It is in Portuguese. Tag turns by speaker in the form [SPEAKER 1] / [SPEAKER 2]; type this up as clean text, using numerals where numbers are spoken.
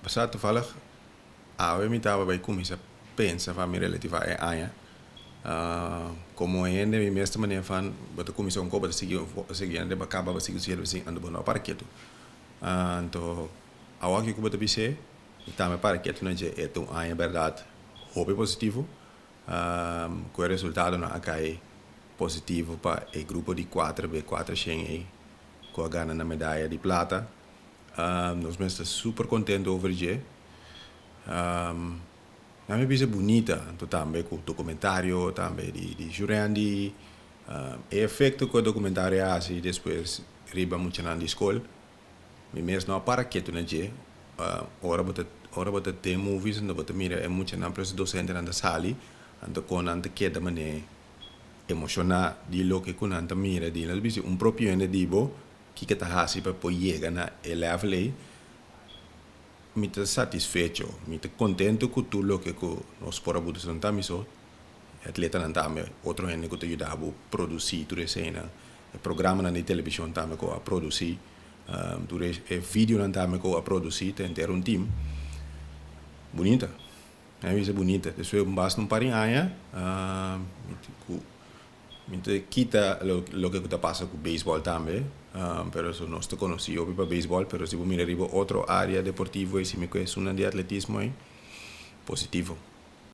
[SPEAKER 1] basta toevallig, we mitaba bij commissie pensa van mijn relatief aan Anja. Como ainda mi mestre maneira van wat de comissão coba de seguir ande acaba de seguir ande bono parqueto. Então, ao que coba de bise, e também parqueto não é tão Anja verdade, hobby positivo. Com o resultado na acai positivo para o grupo de 4B4 Schengen com a ganha na medalha de prata. Nós estamos super contentes over isso. A mim é bonita, então também com o documentário, também de Jurandi, o efeito que o documentário é assim, depois riba muito na escola, me mesmo não para que tu não je, ora bota tem movies, não bota mira é muito na preço docente na sala, então com ante que da maneira emocional de lo que com ante mira de lá bisi próprio ene dibo que tá assim para poder na level aí me está satisfecho, me está contente com tudo que nós podemos fazer também só atleta não também outro gente que te ajuda a produzir tudo isso aí o programa na televisão também que a produzir tudo vídeo não também que a produzir tem ter time bonita é bonita depois basta parinho me quita lo que está passa com beisebol também pero eso no estoy conocido para béisbol, pero si vos miras outra área deportiva y si me es una de atletismo, positivo.